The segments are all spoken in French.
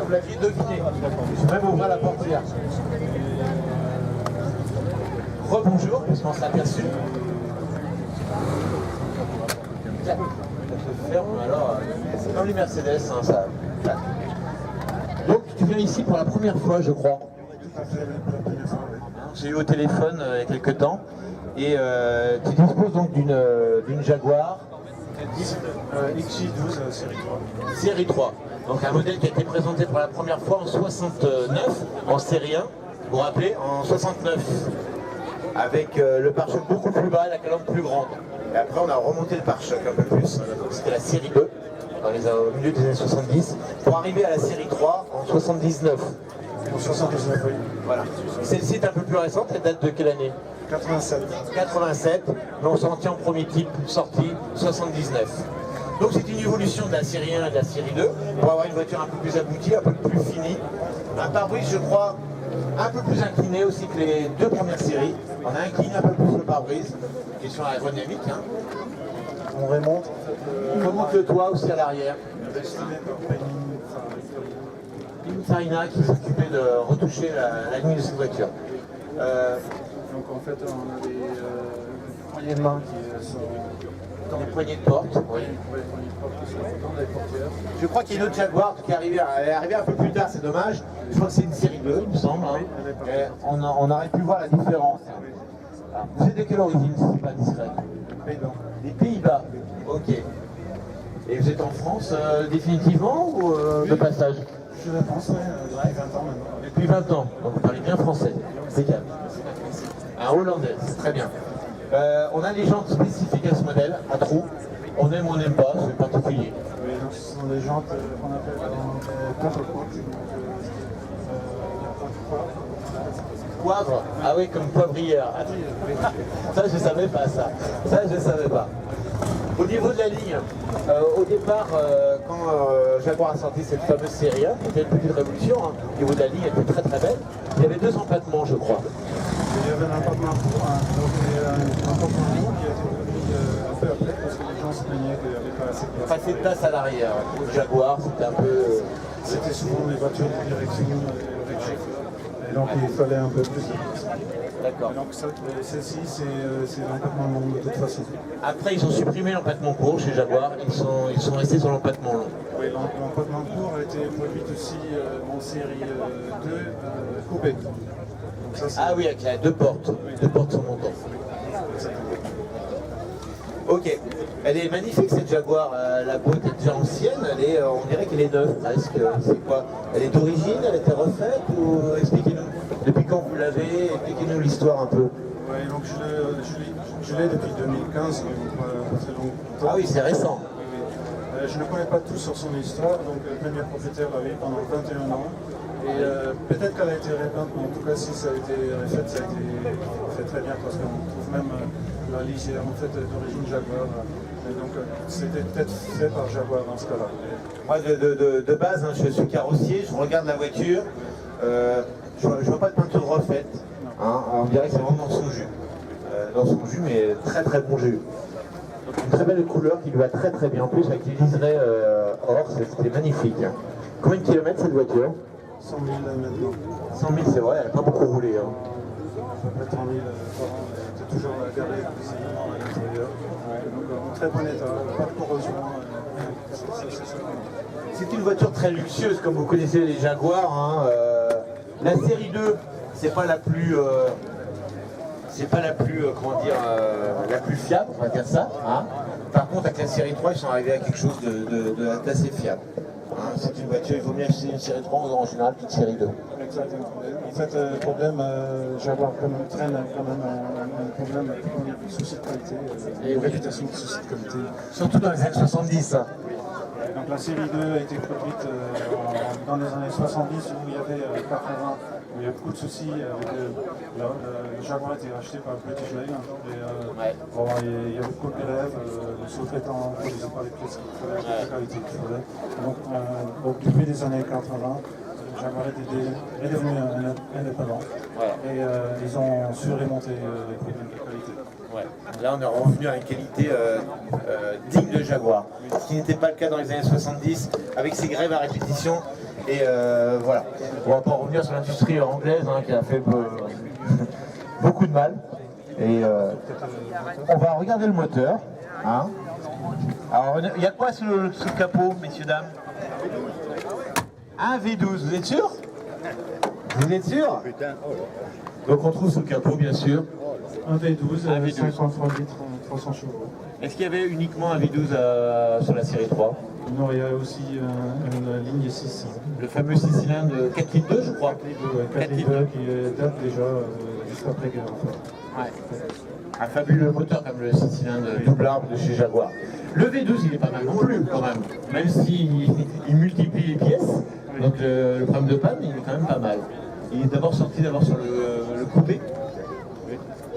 Vous l'aviez deviné. Je vais même ouvrir la portière. Rebonjour, puisqu'on s'est aperçu. Tiens, ça se ferme, alors c'est comme les Mercedes, hein, ça. Donc tu viens ici pour la première fois, je crois. J'ai eu au téléphone il y a quelques temps. Et tu disposes donc d'une Jaguar XJ12 série 3. série 3. Donc un modèle qui a été présenté pour la première fois en 69, en série 1, vous vous rappelez, en 69. Avec le pare-choc beaucoup plus bas et la calandre plus grande. Et après on a remonté le pare-choc un peu plus. C'était la série 2, au milieu des années 70, pour arriver à la série 3 en 79. En 79, oui. Voilà. Celle-ci est un peu plus récente, elle date de quelle année? 87. 87, mais on s'en tient en premier type, sorti 79. Donc c'est une évolution de la série 1 et de la série 2, pour avoir une voiture un peu plus aboutie, un peu plus finie. Un pare-brise, je crois, un peu plus incliné aussi que les deux premières séries. On a incliné un peu plus le pare-brise, question aérodynamique. Hein. On remonte. On remonte le toit aussi à l'arrière. Pininfarina qui s'occupait de retoucher la ligne de cette voiture. Donc en fait, on a des poignées de main qui sont Dans les poignées de porte. Oui. dans les portières. Je crois qu'il y a une autre Jaguar qui est arrivée, elle est arrivée un peu plus tard, c'est dommage. Je crois que c'est une série 2, il me semble. Hein. Et on aurait pu voir la différence. Alors, vous êtes de quelle origine, si c'est pas discret? Des Pays-Bas. Ok. Et vous êtes en France définitivement ou de passage? Je suis français depuis 20 ans maintenant. Depuis 20 ans, donc vous parlez bien français. Impeccable. Un hollandais, c'est très bien. On a des jantes spécifiques à ce modèle, à trous. On aime ou on n'aime pas, c'est particulier. Oui, donc ce sont des jantes qu'on appelle contre-poids. Poivre? Ah oui, comme poivrière. Ça, je savais pas ça. Ça, je savais pas. Au niveau de la ligne, au départ, quand Jaguar a sorti cette fameuse série 1, c'était une petite révolution, hein. Au niveau de la ligne, elle était très très belle. Il y avait deux empattements, je crois. Il y avait un empattement court, donc un empattement court qui a été repris un peu après parce que les gens se plaignaient qu'il n'y avait pas assez de place. Pas assez de place à l'arrière. Le Jaguar, c'était un peu... C'était souvent des voitures de direction avec chauffeur. Et donc il fallait un peu plus de place. D'accord. Donc celle-ci, c'est l'empattement long de toute façon. Après, ils ont supprimé l'empattement court chez Jaguar. Ils sont restés sur l'empattement long. Oui, l'empattement court a été produit aussi en série 2 coupé. Donc ça, Ah oui, avec la deux portes surmontantes. Ok. Elle est magnifique cette Jaguar. La boîte est déjà ancienne. On dirait qu'elle est neuve presque. C'est quoi? Elle est d'origine? Elle a été refaite? Ou expliquez-nous. Depuis quand vous l'avez? Expliquez-nous l'histoire un peu. Oui, donc je l'ai depuis 2015, donc pas très longtemps. Ah oui, c'est récent. Oui. Je ne connais pas tout sur son histoire, donc le premier propriétaire l'avait pendant 21 ans. Et peut-être qu'elle a été repeinte, mais en tout cas, si ça a été refait, ça a été fait très bien parce qu'on trouve même la lisière en fait d'origine Jaguar. Et donc c'était peut-être fait par Jaguar dans ce cas-là. Moi, de base, hein, je suis carrossier, je regarde la voiture, je vois pas de peinture refaite. Hein, on dirait que c'est vraiment dans son jus. Dans son jus, mais très très bon jus. Donc, une très belle couleur qui lui va très très bien. En plus, avec les liserés or, c'était magnifique. Hein. Combien de kilomètres cette voiture? 100 000 maintenant. 100 000, c'est vrai, elle n'a pas beaucoup roulé. Hein. À peu près 30 000 par an. C'est toujours garé ici à l'intérieur. Donc en très bon état, pas de corrosion. C'est une voiture très luxueuse, comme vous connaissez les Jaguars. Hein. La série 2, c'est pas la plus, comment dire, la plus fiable, on va dire ça. Hein. Par contre, avec la série 3, ils sont arrivés à quelque chose d'assez fiable. Hein. C'est une voiture, il vaut mieux acheter une série 3 en général qu'une série 2. Exactement. En fait, le problème, Jaguar traîne quand même un problème, un souci de qualité, une réputation de souci de qualité. Surtout dans les années 70. Hein. Donc la série 2 a été produite dans les années 70 où il y avait 80, où il y a beaucoup de soucis avec le Jaguar a été racheté par British Leyland. Bon, il y avait beaucoup de grèves, le sous-traitant ne produisait pas les pièces qu'il fallait, avec la qualité qu'il fallait. Donc depuis les années 80, Jaguar est devenu indépendant et ils ont su remonter les problèmes de qualité. Ouais. Là, on est revenu à une qualité digne de Jaguar, ce qui n'était pas le cas dans les années 70, avec ces grèves à répétition Et voilà. On va pas revenir sur l'industrie anglaise hein, qui a fait beaucoup de mal. Et on va regarder le moteur. Hein. Alors, il y a quoi sous le capot, messieurs, dames? Un V12, vous êtes sûr? Vous êtes sûr? Donc on trouve sous le capot, bien sûr. Un V12, Un V12. 53 litres, 300 chevaux. Est-ce qu'il y avait uniquement un V12 sur la série 3? Non, il y a aussi une ligne 6. Le fameux 6 cylindres 4 litres 2, je crois. 4 litres qui date déjà juste après guerre en fait. Ouais. Un fabuleux moteur comme le 6 cylindres double arbre de chez Jaguar. Le V12 il est pas mal non plus quand même s'il multiplie les pièces, donc le problème de panne il est quand même pas mal. Il est d'abord sorti sur le coupé,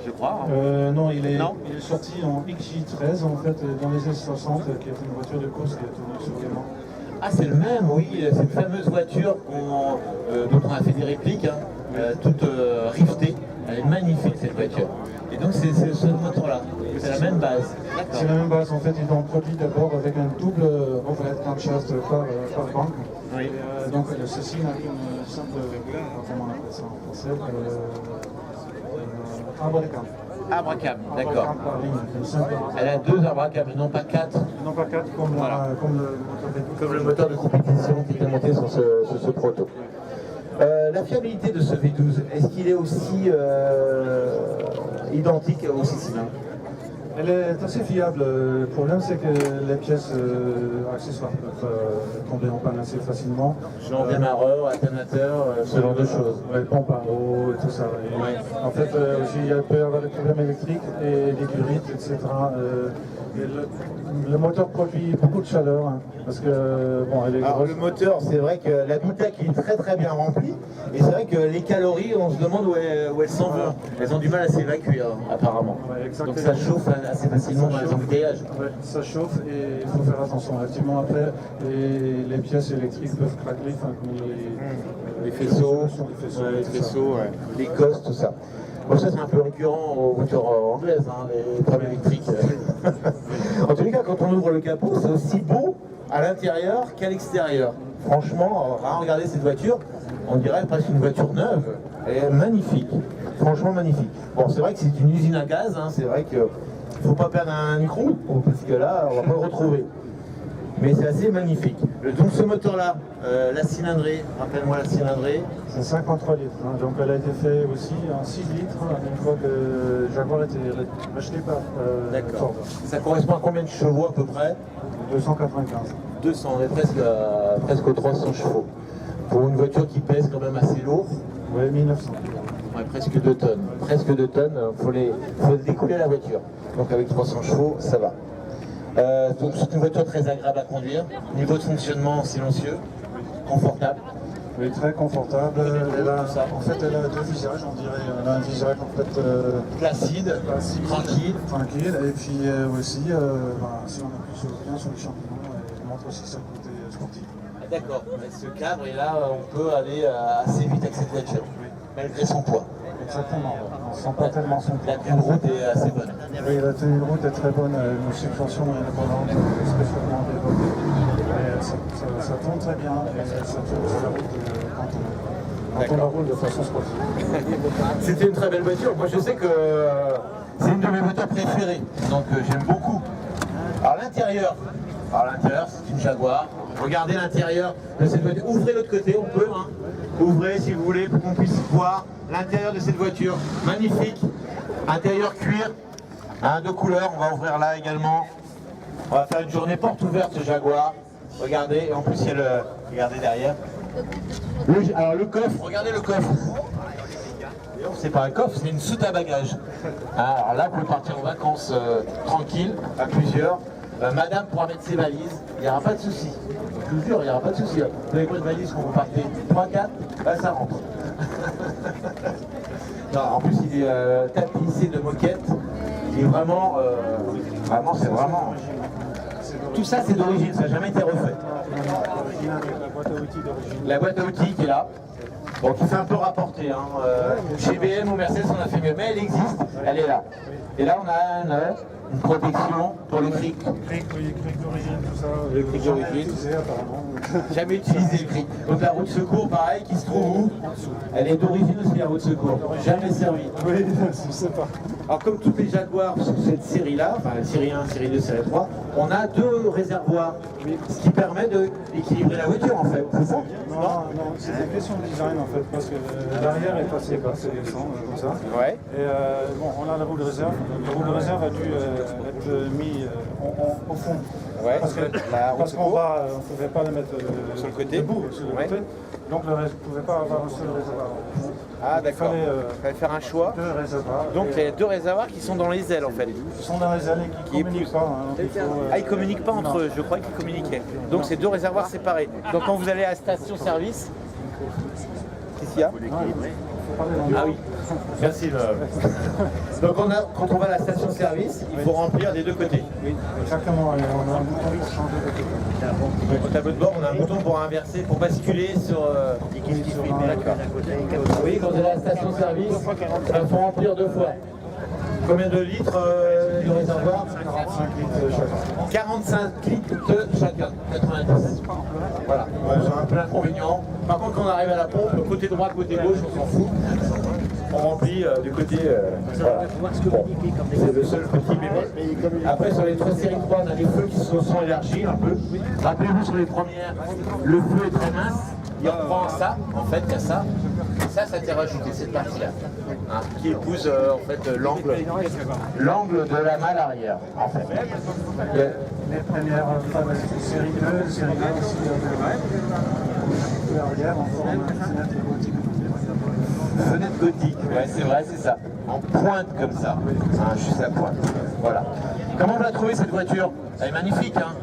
je crois. Non, il est sorti en XJ13 en fait dans les années 60, qui était une voiture de course qui a tourné sur les mains. Ah c'est le même, oui, c'est une fameuse voiture dont on a fait des répliques, hein, toute rivetée. Elle est magnifique cette voiture. Et donc c'est ce moteur-là, c'est la même base. C'est la même base, en fait ils l'ont produit d'abord avec un double overhead camshaft par banque. Oui. Et, donc ceci n'a qu'une simple, comment on appelle ça en français, abracam. Abracam, d'accord. Abracam par ligne, une simple abracam. Elle a 2 abracams, non pas 4. Non pas 4 comme, Voilà. comme le moteur V12. Comme le moteur de compétition qui était monté sur ce proto. La fiabilité de ce V12, est-ce qu'il est aussi identique au 6 cylindres? Elle est assez fiable. Le problème, c'est que les pièces accessoires peuvent tomber en panne assez facilement. Genre démarreur, alternateur, ce genre de choses. Ouais, pompe à eau et tout ça. Et Ouais. en fait, aussi, il peut y avoir des problèmes électriques et des curites, etc. Et le moteur produit beaucoup de chaleur, hein, parce que, bon, elle est Alors grosse. le moteur, c'est vrai que l'habitacle est très très bien rempli. Et c'est vrai que les calories, on se demande où elles s'en vont. Elles ont du mal à s'évacuer, hein, apparemment. Ouais, exactement. Donc ça chauffe assez facilement dans les embouteillages. Ouais, ça chauffe et il faut faire attention. Effectivement, après, les pièces électriques peuvent craquer, enfin, comme Les faisceaux, les faisceaux, les cosses, tout ça. Bon, ça c'est un peu récurrent aux voitures anglaises, hein, les problèmes électriques. En tous les cas, quand on ouvre le capot, c'est aussi beau à l'intérieur qu'à l'extérieur. Franchement, regardez cette voiture, on dirait presque une voiture neuve. Elle est magnifique, franchement magnifique. Bon, c'est vrai que c'est une usine à gaz, hein, c'est vrai qu'il ne faut pas perdre un micro, parce que là, on ne va pas le retrouver. Mais c'est assez magnifique. Donc ce moteur-là, la cylindrée, rappelle-moi la cylindrée. C'est 53 litres, hein, donc elle a été faite aussi en 6 litres, une fois que Jaguar a été racheté par D'accord. Ford. Ça correspond à combien de chevaux à peu près? 295. 200, on est presque aux 300 chevaux. Pour une voiture qui pèse quand même assez lourd, Oui, 1900. ouais, presque 2 tonnes. Presque 2 tonnes, faut découler la voiture. Donc avec 300 chevaux, ça va. Donc c'est une voiture très agréable à conduire. Niveau de fonctionnement silencieux, confortable. Oui, très confortable. Elle a, tout ça. en fait, elle a deux visages, on dirait. Elle a un visage en fait Placide, facile, tranquille. tranquille. Et puis aussi, si on appuie bien sur les champignons, elle montre aussi sa côté sportif. D'accord, mais ce cadre et là on peut aller assez vite avec cette voiture, malgré son poids. Exactement. On sent pas tellement son poids. La tenue de route est assez bonne. Oui, la tenue de route est très bonne. Une suspension indépendante, spécialement développée. Et ça tourne très bien et ça tourne sur la route quand on la roule de façon sportive. C'était une très belle voiture. Moi je sais que c'est une de mes voitures préférées, donc j'aime beaucoup. Alors l'intérieur, c'est une Jaguar. Regardez l'intérieur de cette voiture. Ouvrez l'autre côté, on peut. Hein. Ouvrez si vous voulez pour qu'on puisse voir l'intérieur de cette voiture. Magnifique. Intérieur cuir, hein, de couleur. On va ouvrir là également. On va faire une journée porte ouverte ce Jaguar. Regardez, et en plus il y a le. Regardez derrière. Alors le coffre, regardez le coffre. C'est pas un coffre, c'est une soute à bagages. Alors là, vous pouvez partir en vacances tranquille, à plusieurs. Madame pourra mettre ses valises, il n'y aura pas de souci. Je vous jure, il n'y aura pas de souci. Vous avez quoi de valises quand vous partez 3, 4, là ça rentre. Non, en plus, il est tapissé de moquettes. Il est vraiment, c'est vraiment. Tout ça, c'est d'origine, ça n'a jamais été refait. La boîte à outils d'origine. La boîte à outils qui est là. Bon, qui fait un peu rapporter. Hein. Chez BM ou Mercedes, on a fait mieux, mais elle existe, elle est là. Et là, on a une protection pour les crics. Cric d'origine, tout ça. Le cric jamais d'origine. utilisé, apparemment. Jamais utilisé le cric. Donc la roue de secours, pareil, qui se trouve où? Elle est d'origine aussi, la roue de secours. Jamais servie. Oui, je sais pas. Alors comme toutes les Jaguars sur cette série-là, enfin série 1, série 2, série 3, on a 2 réservoirs, ce qui permet d'équilibrer la voiture en fait, c'est ça? Non, c'est une question de design en fait, parce que l'arrière est passé bas, c'est descend comme ça. Ouais. Et bon, on a la roue de réserve. La roue de réserve a dû être mise au fond. Ouais, Parce qu'on ne pouvait pas la mettre Sur le côté. debout, sur le Ouais. côté. Donc on ne pouvait pas avoir un seul réservoir. Ah d'accord, Il fallait faire un choix. 2 réservoirs. Donc il y a 2 réservoirs qui sont dans les ailes en fait. Ils sont dans les allées qui ne communiquent pas. Hein, donc il faut, Ah, ils communiquent pas entre eux, je crois qu'ils communiquaient. Donc c'est 2 réservoirs séparés. Donc quand vous allez à la station-service, qu'est-ce qu'il y a? non, il faut parler dans le Ah oui, merci. Donc quand on va à la station-service, il faut remplir des 2 côtés. Oui, exactement. Et on a un bouton pour changer de côté. Au tableau de bord, on a un bouton pour inverser, pour basculer sur... D'accord. Oui, quand vous allez à la station-service, il faut remplir 2 fois. Combien de litres de réservoir? 45 litres chacun. 45 litres chacun, 90. Voilà, c'est un peu l'inconvénient. Par contre, quand on arrive à la pompe, côté droit, côté gauche, on s'en fout. On remplit du côté... voilà. Bon, c'est le seul petit bémol. Après, sur les 3 séries 3, on a les feux qui se sont élargis un peu. Rappelez-vous, sur les premières, le feu est très mince. Il reprend ça, en fait, il y a ça. Et ça t'est rajouté cette partie-là, hein, qui épouse en fait l'angle de la malle arrière, en fait. Les premières série 2, série 1 aussi, l'arrière en forme de fenêtre gothique. Fenêtre gothique, ouais, c'est vrai, c'est ça. En pointe comme ça, hein, juste la pointe. Voilà. Comment vous la trouvez cette voiture? Elle est magnifique, hein.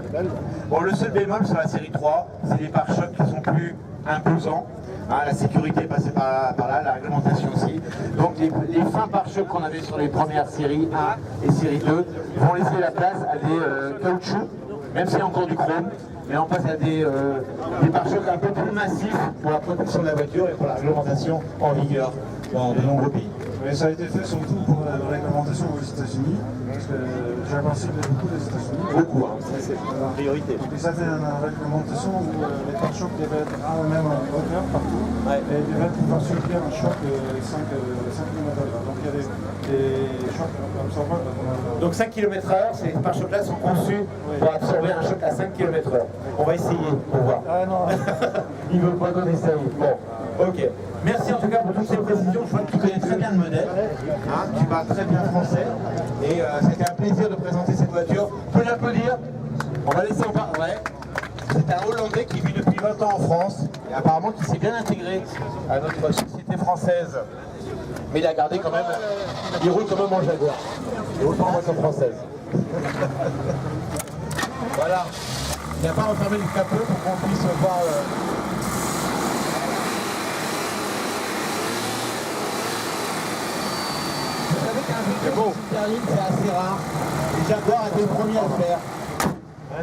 Bon, le seul bémol sur la série 3, c'est les pare-chocs qui sont plus imposants. Hein, la sécurité est passée par là, la réglementation aussi. Donc les fins pare-chocs qu'on avait sur les premières séries 1 et série 2 vont laisser la place à des caoutchoucs, même s'il y a encore du chrome, mais on passe à des pare-chocs un peu plus massifs pour la protection de la voiture et pour la réglementation en vigueur dans de nombreux pays. Mais ça a été fait surtout pour la réglementation aux États-Unis, parce que Jaguar cible beaucoup les États-Unis. Beaucoup, hein, ça c'est une priorité. Et ça fait une réglementation où les pare-chocs devaient être à la même hauteur partout, Ouais. et devaient pouvoir subir un choc de 5 km/h. Donc il y a des chocs absorbants. Donc 5 km/h, ces pare-chocs-là sont conçus pour absorber un choc à 5 km/h. On va essayer pour voir. Ah non. Il veut pas qu'on essaye. Bon, ok. Merci en tout cas pour toutes ces précisions. Je vois que tu connais très bien le modèle. Hein, tu parles très bien français. Et c'était un plaisir de présenter cette voiture. Vous pouvez l'applaudir. On va laisser en parler. Ouais. C'est un Hollandais qui vit depuis 20 ans en France. Et apparemment qui s'est bien intégré à notre société française. Mais il a gardé quand même. Il roule quand même en Jaguar. Et autant en voiture française. Voilà. Il n'a pas refermé le capot pour qu'on puisse voir. Vous savez qu'un V12 berline, c'est assez rare. Les Jaguar étaient les premiers à le faire.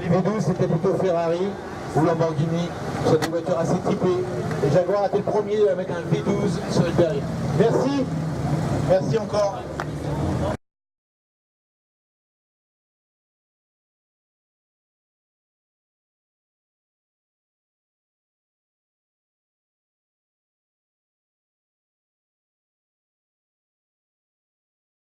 Les V12 c'était plutôt Ferrari ou Lamborghini sur des voitures assez typées. Les Jaguar étaient le premier à mettre un V12 sur une berline. Merci. Merci encore.